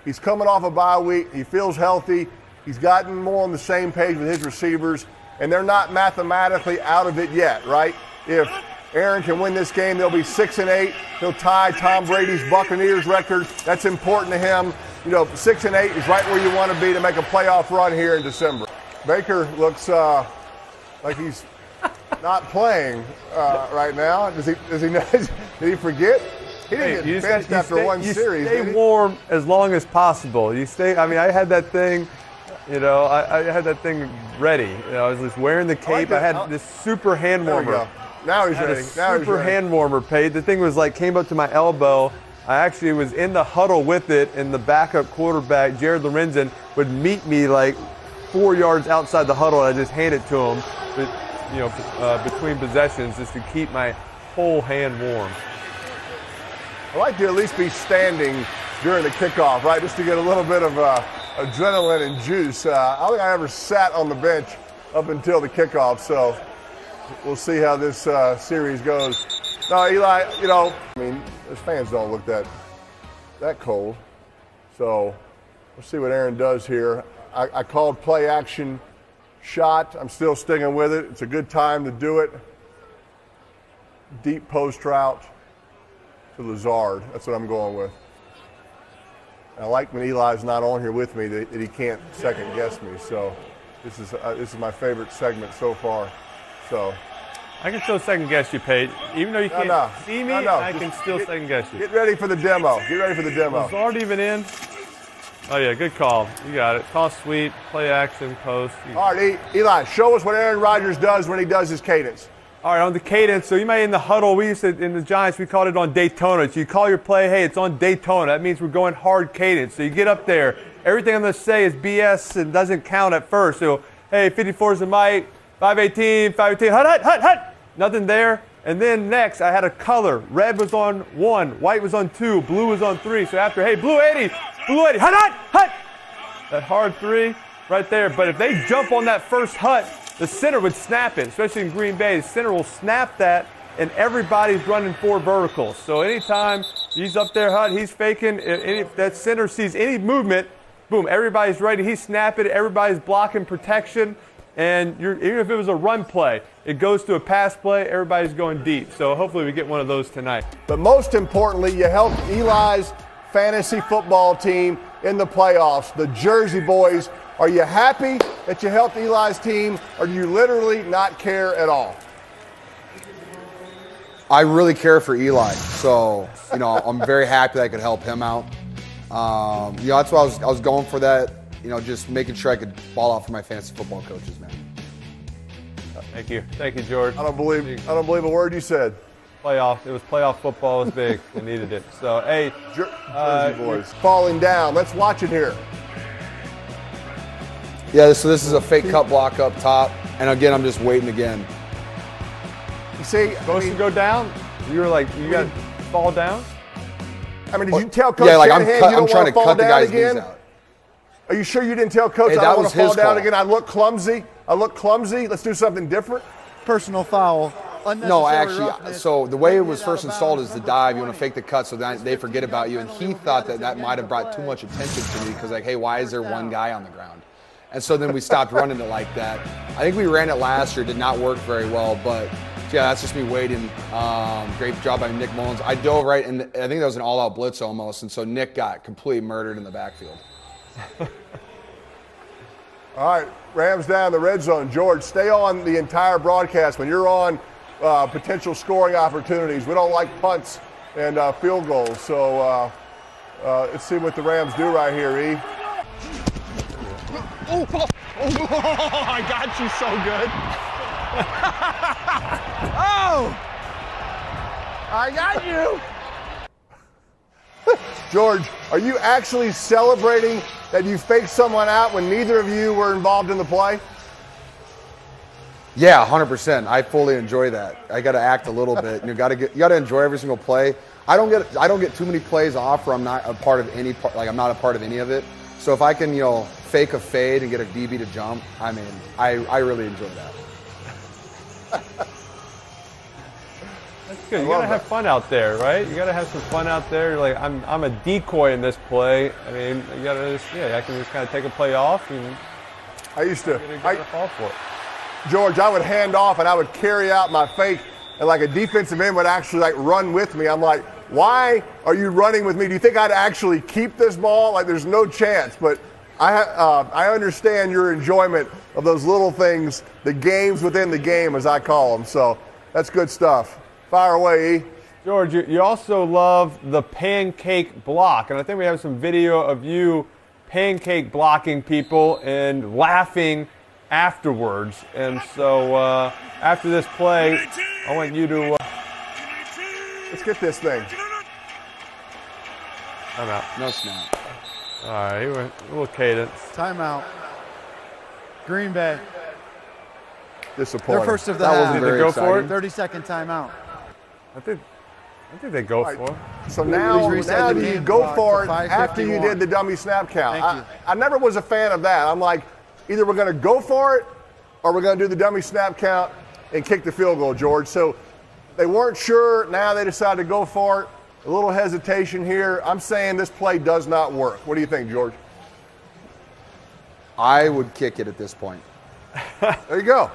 He's coming off a bye week. He feels healthy. He's gotten more on the same page with his receivers, and they're not mathematically out of it yet, right? If Aaron can win this game, they'll be 6-8. He'll tie Tom Brady's Buccaneers record. That's important to him. You know, 6-8 is right where you want to be to make a playoff run here in December. Baker looks like he's not playing right now. Does he? Did he forget? He didn't get benched after one series. You stay warm as long as possible. You stay. I mean, I had that thing. You know, I had that thing ready. You know, I was just wearing the cape. I had this super hand warmer. Now he's ready. Super hand warmer, Peyton. The thing was like came up to my elbow. I actually was in the huddle with it, and the backup quarterback, Jared Lorenzen, would meet me like 4 yards outside the huddle, and I just hand it to him, you know, between possessions, just to keep my whole hand warm. I like to at least be standing during the kickoff, right, just to get a little bit of adrenaline and juice. I don't think I ever sat on the bench up until the kickoff, so we'll see how this series goes. No, Eli, you know, I mean, his fans don't look that cold. So we'll see what Aaron does here. I called play action shot. I'm still sticking with it. It's a good time to do it. Deep post route to Lazard. That's what I'm going with. I like when Eli's not on here with me that he can't second guess me. So this is my favorite segment so far. So. I can still second guess you, Peyton. Even though you can't see me, I can still second guess you. Get ready for the demo. Get ready for the demo. Lazard even in? Oh, yeah, good call. You got it. Toss sweep, play action, post. All right, Eli, show us what Aaron Rodgers does when he does his cadence. All right, on the cadence, so you might in the huddle, we used to, in the Giants, we called it on Daytona. So you call your play, hey, it's on Daytona. That means we're going hard cadence. So you get up there. Everything I'm going to say is BS and doesn't count at first. So, hey, 54 is the mic, 518, 518, hut. Nothing there. And then next, I had a color. Red was on 1, white was on 2, blue was on 3. So after, hey, blue 80, hut. That hard 3 right there. But if they jump on that first hut, the center would snap it, especially in Green Bay. The center will snap that, and everybody's running 4 verticals. So anytime he's up there, hut, he's faking. If that center sees any movement, boom, everybody's ready. He's snapping. Everybody's blocking protection. And even if it was a run play, it goes to a pass play, everybody's going deep. So hopefully we get one of those tonight. But most importantly, you helped Eli's fantasy football team in the playoffs, the Jersey Boys. Are you happy that you helped Eli's team, or do you literally not care at all? I really care for Eli, so you know I'm very happy that I could help him out. You know, that's why I was going for that. You know, just making sure I could ball out for my fantasy football coaches, man. Thank you, George. I don't believe a word you said. Playoff. It was playoff football. It was big. We needed it. So hey, Jersey Boys falling down. Let's watch it here. Yeah, so this is a fake cut block up top, and again, I'm just waiting again. You see, supposed to go down. You were like, you got to fall down. I mean, did you tell Coach Shanahan you don't I'm trying to cut the guy's again? knees out. Are you sure you didn't tell Coach I don't want to fall down again? I look clumsy. Let's do something different. Personal foul. No, actually, so the way it was first installed is the dive. You want to fake the cut so that they forget about you. And he thought that might have brought too much attention to me because, like, hey, why is there one guy on the ground? And so then we stopped running it like that. I think we ran it last year. Did not work very well, but yeah, that's just me waiting. Great job by Nick Mullins. I dove right, and I think that was an all-out blitz almost, and so Nick got completely murdered in the backfield. All right, Rams down the red zone. George, stay on the entire broadcast. When you're on potential scoring opportunities, we don't like punts and field goals. So let's see what the Rams do right here, E. Oh, I got you so good. Oh, I got you. George, are you actually celebrating that you faked someone out when neither of you were involved in the play? Yeah, 100%. I fully enjoy that. I got to act a little bit. You got to enjoy every single play. I don't get too many plays off where I'm not a part of any I'm not a part of any of it. So if I can, fake a fade and get a DB to jump, I mean, I really enjoy that. Good. You gotta have fun out there, right? You gotta have some fun out there. You're like, I'm a decoy in this play. I mean, you gotta just, I can just kind of take a play off and I used to fall for it. George, I would hand off and I would carry out my fake, and like a defensive end would actually like run with me. I'm like, why are you running with me? Do you think I'd actually keep this ball? Like, there's no chance. But I understand your enjoyment of those little things, the games within the game, as I call them. So that's good stuff. Fire away, E. George, you also love the pancake block, and I think we have some video of you pancake blocking people and laughing afterwards. And so after this play, I want you to let's get this thing. I'm out. No snap. All right, he went a little cadence. Timeout. Green Bay. Disappointing. They're first of the That half. wasn't very Did they go for exciting. it? 30-second timeout. I think they go for it. So now reset the do you game go clock for it to after you 5:51. did the dummy snap count? Thank you. I never was a fan of that. I'm like, either we're going to go for it or we're going to do the dummy snap count and kick the field goal, George. So they weren't sure. Now they decided to go for it. A little hesitation here. I'm saying this play does not work. What do you think, George? I would kick it at this point. There you go.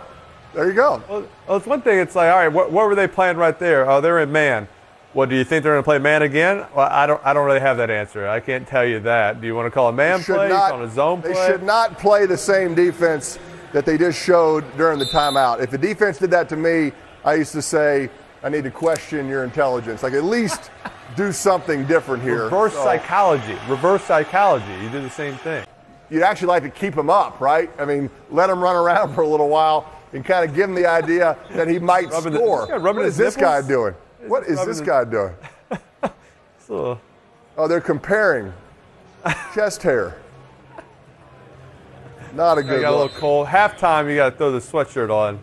There you go. Well, it's one thing. It's like, all right, what were they playing right there? Oh, they're in man. Well, do you think they're going to play man again? Well, I don't really have that answer. I can't tell you that. Do you want to call a man play? On a zone play? They should not play the same defense that they just showed during the timeout. If the defense did that to me, I used to say, I need to question your intelligence. Like, at least do something different here. Reverse psychology. Reverse psychology. You do the same thing. You'd actually like to keep him up, right? I mean, let him run around for a little while and kind of give him the idea that he might score. What is this guy doing? What is this guy doing? So, Oh, they're comparing chest hair. Not a good got a look. little cold. Halftime, you got to throw the sweatshirt on.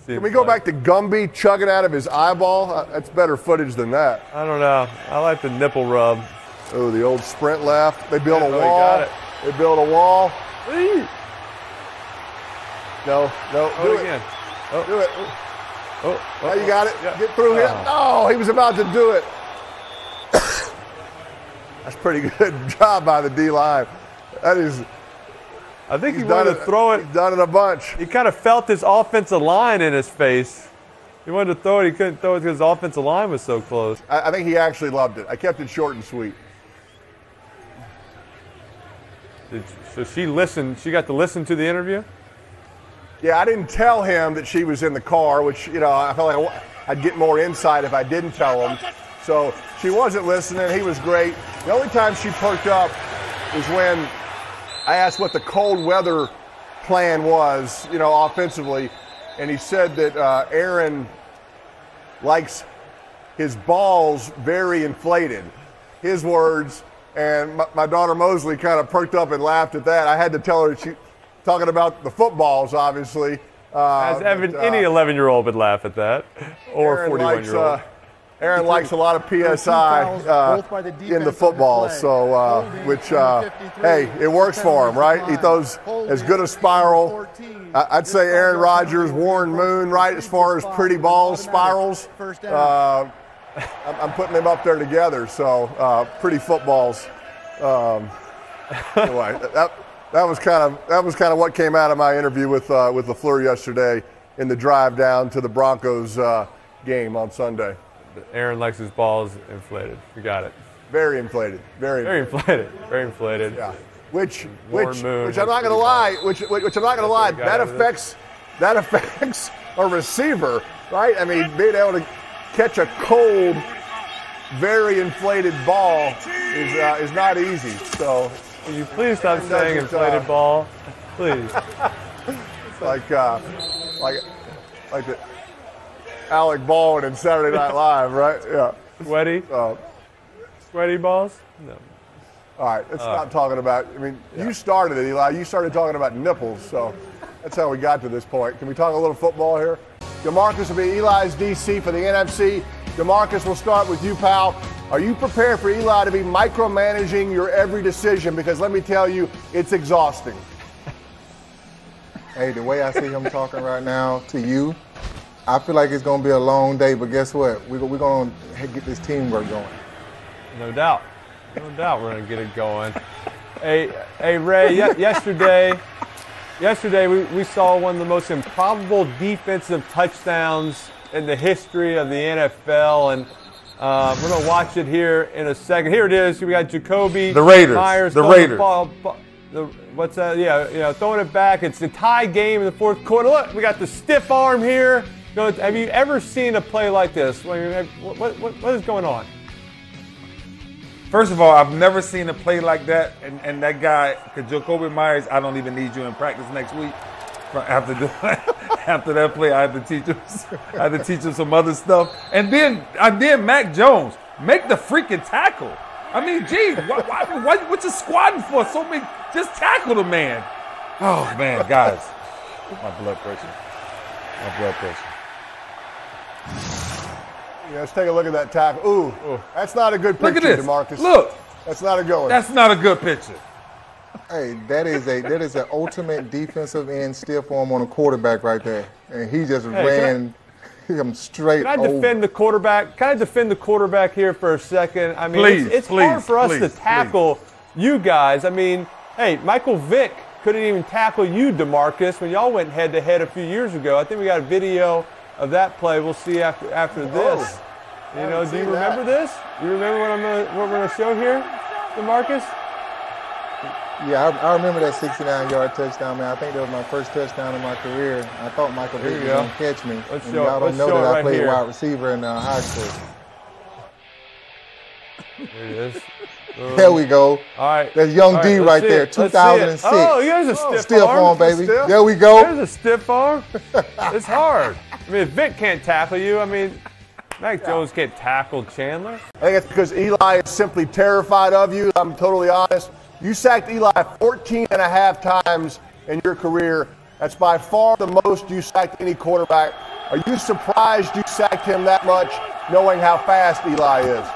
Can we go back to Gumby chugging out of his eyeball? That's better footage than that. I don't know. I like the nipple rub. Oh, the old sprint left. They built a Oh, he wall. got it. They built a wall. Eee. No, do it. Again. Do it. Oh, Now you got it. Yeah. Get through here. Oh, he was about to do it. That's pretty good job by the D-line. That is. I think he He's done wanted to throw it. He's done it a bunch. He kind of felt his offensive line in his face. He wanted to throw it. He couldn't throw it because his offensive line was so close. I think he actually loved it. I kept it short and sweet. So she listened. She got to listen to the interview? Yeah, I didn't tell him that she was in the car, which, I felt like I'd get more insight if I didn't tell him. So she wasn't listening. He was great. The only time she perked up was when I asked what the cold weather plan was, offensively. And he said that Aaron likes his balls very inflated. His words. And my daughter Mosley kind of perked up and laughed at that. I had to tell her, she talking about the footballs, obviously. Any 11-year-old would laugh at that, or 41-year-old. Aaron likes a lot of PSI in the football, so hey, it works for him, right? He throws as good a spiral. I'd say Aaron Rodgers, Warren Moon, right, as far as pretty balls, spirals. I'm putting them up there together, so pretty footballs. Anyway, that was kind of what came out of my interview with LaFleur yesterday in the drive down to the Broncos game on Sunday. Aaron likes his balls inflated. You got it. Very inflated. Very inflated. Very inflated. Yeah. Which Moon I'm not going to lie. Which I'm not going to lie. That affects a receiver, right? I mean, being able to catch a cold, very inflated ball is not easy. So, will you please stop saying inflated ball, please? like the Alec Baldwin in Saturday Night Live, right? Yeah. Sweaty? Sweaty balls? No. All right, let's stop talking about. I mean, you started it, Eli. You started talking about nipples, so that's how we got to this point. Can we talk a little football here? DeMarcus will be Eli's DC for the NFC. DeMarcus, we'll start with you, pal. Are you prepared for Eli to be micromanaging your every decision? Because let me tell you, it's exhausting. Hey, the way I see him talking right now to you, I feel like it's going to be a long day, but guess what? We're going to get this teamwork going. No doubt. No doubt we're going to get it going. Hey Ray, yesterday we saw one of the most improbable defensive touchdowns in the history of the NFL, and we're going to watch it here in a second. Here it is. We got Jacoby the Raiders. Myers. The Raiders. What's that? Yeah, throwing it back. It's a tie game in the fourth quarter. Look, we got the stiff arm here. Have you ever seen a play like this? What is going on? First of all, I've never seen a play like that, and that guy, Jacoby Myers, I don't even need you in practice next week. After that play, I had to teach him some other stuff. And then Mac Jones, make the freaking tackle. I mean, gee, what you squatting for? So many, just tackle the man. Oh man, guys, my blood pressure. Yeah, let's take a look at that tackle. Ooh, that's not a good picture, Look at this. DeMarcus. Look. That's not a good one. That's not a good picture. Hey, that is an ultimate defensive end stiff arm on a quarterback right there. And he just ran him straight over. Can I defend the quarterback? Can I defend the quarterback here for a second? I mean, it's hard for us to tackle you guys. I mean, hey, Michael Vick couldn't even tackle you, DeMarcus, when y'all went head-to-head a few years ago. I think we got a video of that play. We'll see after this. You know, do you remember this? You remember what we're gonna show here, DeMarcus? Yeah, I remember that 69-yard touchdown, man. I think that was my first touchdown in my career. I thought Michael Vick was going to catch me. Y'all don't know that I played wide receiver in high school. There it is. There we go. All right. That's Young D right there, 2006. Oh, here's a stiff arm, baby. There we go. There's a stiff arm. It's hard. I mean, if Vic can't tackle you, I mean, Mac Jones can't tackle Chandler. I think it's because Eli is simply terrified of you. I'm totally honest. You sacked Eli 14 and a half times in your career. That's by far the most you sacked any quarterback. Are you surprised you sacked him that much, knowing how fast Eli is?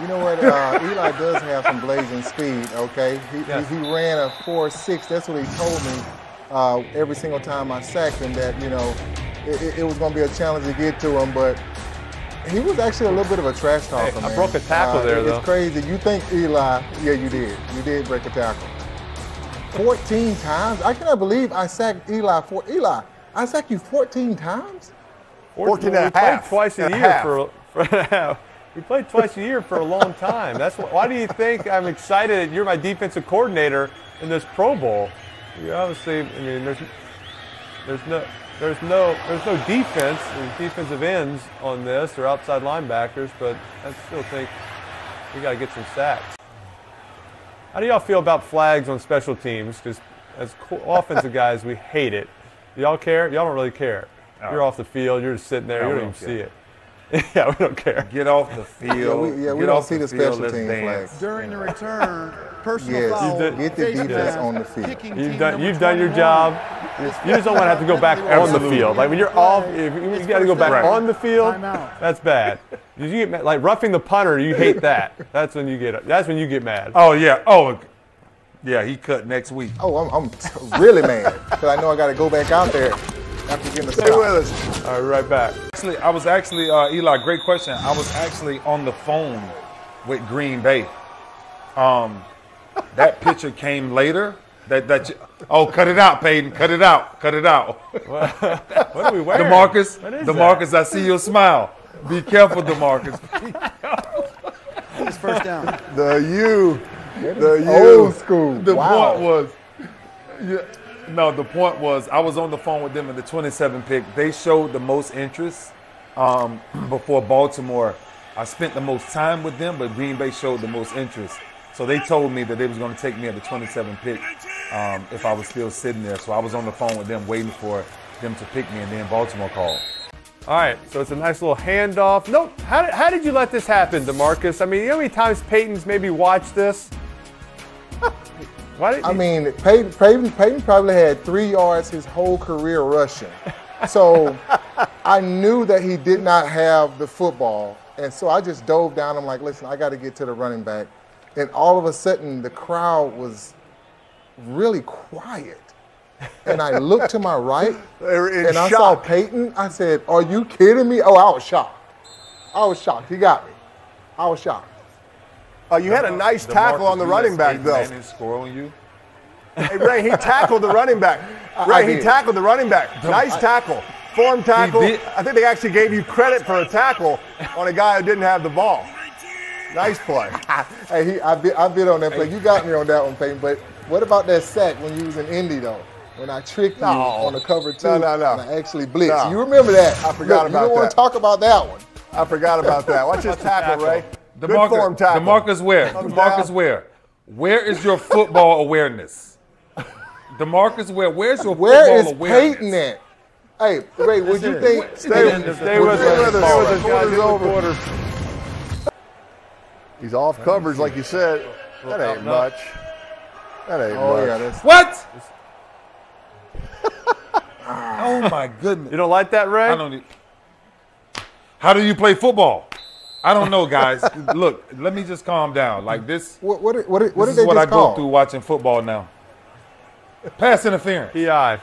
You know what? Eli does have some blazing speed, okay? He ran a 4.6. That's what he told me every single time I sacked him, that, you know, it was going to be a challenge to get to him, but he was actually a little bit of a trash talker, man. I broke a tackle there, though. It's crazy. You think Eli, yeah, you did. You did break a tackle. 14 times? I cannot believe I sacked Eli. Eli, I sacked you 14 times? 14 and a half. We played twice a year we played twice a year for a long time. Why do you think I'm excited that you're my defensive coordinator in this Pro Bowl? You obviously, I mean, there's no defense. There's defensive ends on this or outside linebackers, but I still think we got to get some sacks. How do y'all feel about flags on special teams? Because as offensive guys, we hate it. Do y'all care? Y'all don't really care. You're off the field. You're just sitting there. You don't even see it. Yeah, we don't care. Get off the field. we don't see the special team flags. During the return, personal foul. Get the defense on the field. You've done your job. You just don't want to have to go back on the field. Like when you're off, if you got to go back on the field, that's bad. You get like roughing the punter. You hate that. That's when you get mad. Oh yeah. Oh yeah. He cut next week. Oh, I'm really mad because I know I got to go back out there after getting the stop. Stay with us. All right, right back. I was actually Eli. Great question. I was actually on the phone with Green Bay. That picture came later. Cut it out, Peyton. Cut it out. What are we wearing? DeMarcus, I see your smile. Be careful, DeMarcus. It's first down. The old school. The point was, I was on the phone with them in the 27 pick. They showed the most interest before Baltimore. I spent the most time with them, but Green Bay showed the most interest. So they told me that they was going to take me at the 27 pick if I was still sitting there. So I was on the phone with them waiting for them to pick me, and then Baltimore called. All right, so it's a nice little handoff. Nope. How did you let this happen, DeMarcus? I mean, you know how many times Peyton's maybe watched this? Peyton probably had 3 yards his whole career rushing. So I knew that he did not have the football. And so I just dove down. I'm like, listen, I got to get to the running back. And all of a sudden, the crowd was really quiet. and I looked to my right, and I shock. saw Peyton. I said, "Are you kidding me?" Oh, I was shocked. I was shocked. He got me. I was shocked. You had a nice tackle on the running back, though. Score on you. Hey, Ray, he tackled the running back. Ray, he tackled the running back. Nice tackle. Form tackle. I think they actually gave you credit for a tackle on a guy who didn't have the ball. Nice play. Hey, I bid on that play. You got me on that one, Peyton. But what about that sack when you was in Indy, though? When I tricked you on the cover 2 and I actually blitzed. No. You remember that. I forgot about that. You don't want to talk about that one. I forgot about that. Watch his tackle, Ray. Good form tackle. DeMarcus Ware. DeMarcus Ware. Where is your football awareness? DeMarcus Ware. Where's your football awareness? Where is Peyton at? Hey, Ray, would you think? Stay with us. Quarter. He's off coverage, like you said. That ain't much. That ain't much. Yeah, what? Oh my goodness! You don't like that, Ray? I don't. How do you play football? I don't know, guys. Look, let me just calm down. Like this. What did this they is just what I call? go through watching football now. Pass interference. PI.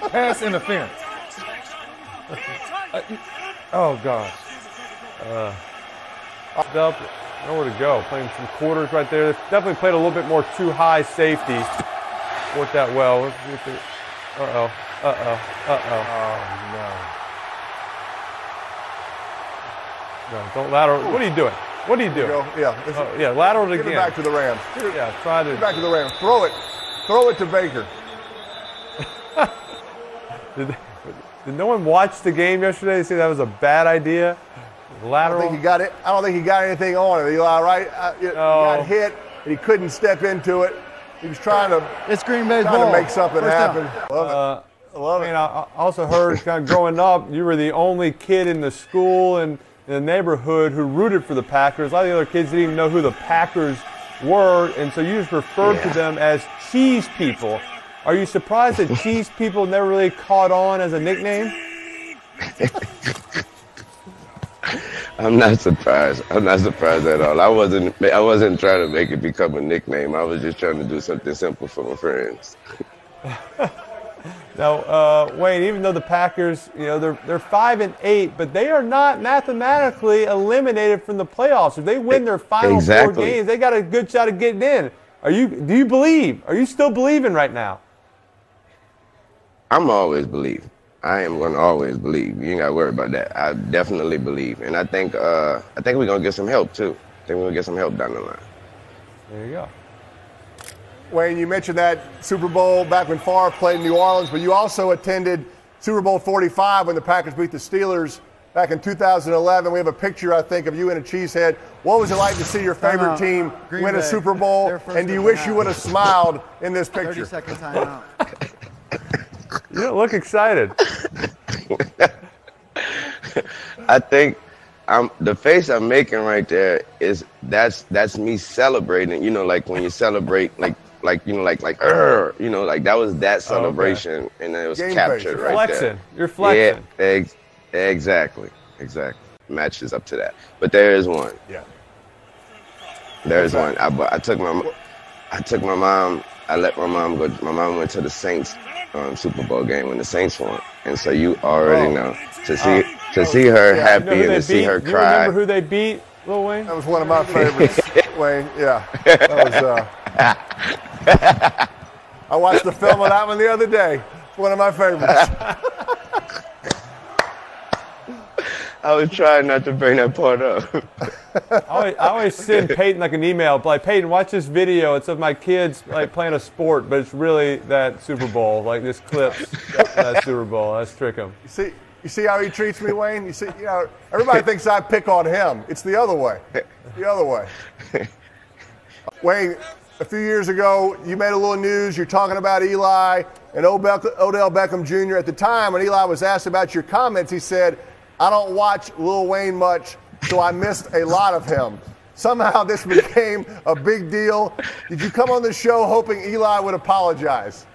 Pass interference. Oh gosh. Nowhere to go. Playing some quarters right there. Definitely played a little bit more too high safety. Worked that well. Uh-oh. No, don't lateral. What are you doing? What are you doing? Yeah, lateral Give again. it back to the Rams. Try to. Give it back to the Rams. Throw it. Throw it to Baker. Did no one watch the game yesterday? See that was a bad idea? Lateral. I don't think he got it. I don't think he got anything on it. Eli, right? He got hit, and he couldn't step into it. He was trying to. It's Green Bay's ball. To make something happen. Love it. I also heard kind of growing up, you were the only kid in the school and in the neighborhood who rooted for the Packers. A lot of the other kids didn't even know who the Packers were, and so you just referred to them as cheese people. Are you surprised that cheese people never really caught on as a nickname? I'm not surprised. I'm not surprised at all. I wasn't trying to make it become a nickname. I was just trying to do something simple for my friends. Now, Wayne, even though the Packers, they're 5-8, but they are not mathematically eliminated from the playoffs. If they win their final 4 games, they got a good shot of getting in. Do you believe? Are you still believing right now? I'm always believing. I am going to always believe. You ain't got to worry about that. I definitely believe, and I think we're going to get some help too. I think we're going to get some help down the line. There you go. Wayne, you mentioned that Super Bowl back when Favre played in New Orleans, but you also attended Super Bowl 45 when the Packers beat the Steelers back in 2011. We have a picture, I think, of you in a cheesehead. What was it like to see your favorite team win a Super Bowl? And do you wish you would have smiled in this picture? 30-second timeout. You don't look excited. I think the face I'm making right there is that's me celebrating. Like when you celebrate, like that was that celebration, and it was Game captured right flexing. there. You're flexing. Yeah, exactly. Matches up to that. But there is one. Yeah. There's one. I took my mom. I let my mom go. My mom went to the Saints Super Bowl game when the Saints won, and so you already know to see her happy and to see her cry. You remember who they beat, Lil Wayne? That was one of my favorites, Wayne. Yeah. That was. I watched the film of that one the other day. It's one of my favorites. I was trying not to bring that part up. I always send Peyton like an email, like, Peyton, watch this video. It's of my kids like playing a sport, but it's really that Super Bowl, like this clips that Super Bowl. Let's trick him. You see how he treats me, Wayne? You see, everybody thinks I pick on him. It's the other way. The other way. Wayne, a few years ago, you made a little news. You're talking about Eli and Odell Beckham Jr. At the time, when Eli was asked about your comments, he said, I don't watch Lil Wayne much, so I missed a lot of him. Somehow this became a big deal. Did you come on the show hoping Eli would apologize?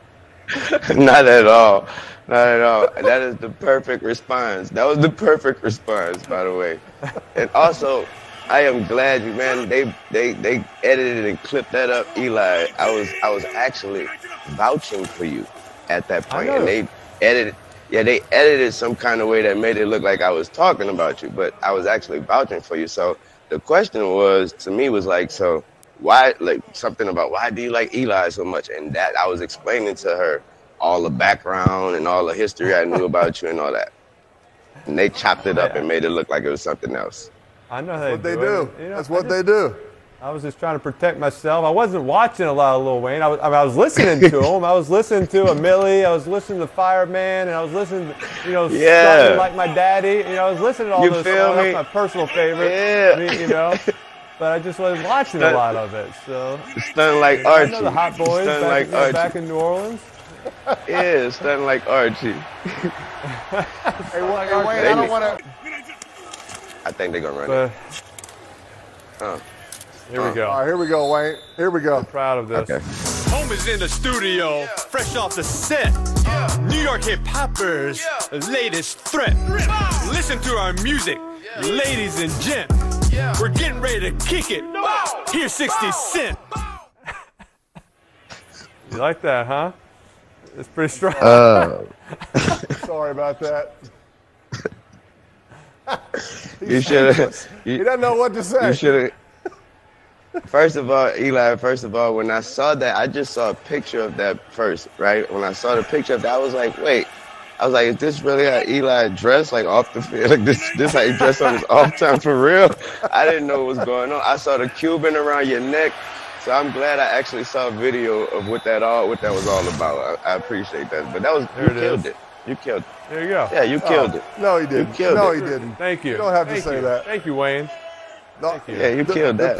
Not at all. Not at all. That is the perfect response. That was the perfect response, by the way. And also, I am glad you, man. They edited and clipped that up, Eli. I was actually vouching for you at that point, and they edited. Yeah, they edited some kind of way that made it look like I was talking about you, but I was actually vouching for you. So the question was, to me, was like, so why, like something about why do you like Eli so much? And that I was explaining to her all the background and all the history I knew about you and all that. And they chopped it up and made it look like it was something else. I know what they do. You know, that's what they do. I was just trying to protect myself. I wasn't watching a lot of Lil Wayne. I was listening to him. I was listening to a Millie. I was listening to Fireman, and I was listening to, Something Like My Daddy. I was listening to all those songs. That's my personal favorite. Yeah. But I just wasn't watching a lot of it. So Stunning Like Archie. I know the Hot Boys back in New Orleans. Yeah, Stunning Like Archie. Hey, Wayne, I don't want to. I think they're going to run it. Here we go. All right, here we go, Wayne. Here we go. I'm proud of this. Okay. Home is in the studio, fresh off the set. New York hip hoppers, latest threat. Listen to our music, ladies and gents. We're getting ready to kick it. Here's 60 Cent. You like that, huh? It's pretty strong. Sorry about that. You should have. He doesn't know what to say. You should have. First of all, Eli, when I saw that, I just saw a picture of that first, right? When I saw the picture of that, I was like, wait. I was like, is this really how Eli dressed, like off the field? Like this how he dressed on his off time for real? I didn't know what was going on. I saw the Cuban around your neck. So I'm glad I actually saw a video of what that was all about. I appreciate that. But you killed it. You killed it. There you go. Yeah, you killed it. No, he didn't. You killed no, it. he didn't. Thank you. You don't have to say that. Thank you, Wayne. No, Thank you. Yeah, you killed that.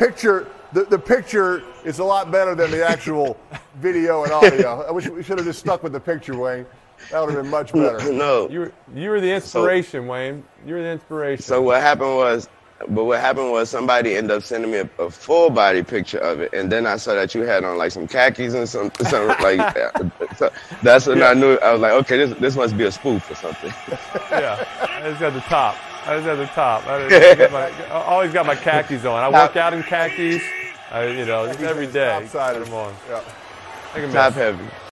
The picture is a lot better than the actual video and audio. I wish we should have just stuck with the picture, Wayne. That would have been much better. No. You were the inspiration, Wayne. You were the inspiration. So what happened was somebody ended up sending me a full body picture of it, and then I saw that you had on like some khakis and something like that. So that's when I knew. I was like, okay, this must be a spoof or something. Yeah, I just got the top. I always got my khakis on. I work out in khakis. Just every day. Top-sided. Put them on. Yeah. Take a Top minute. heavy.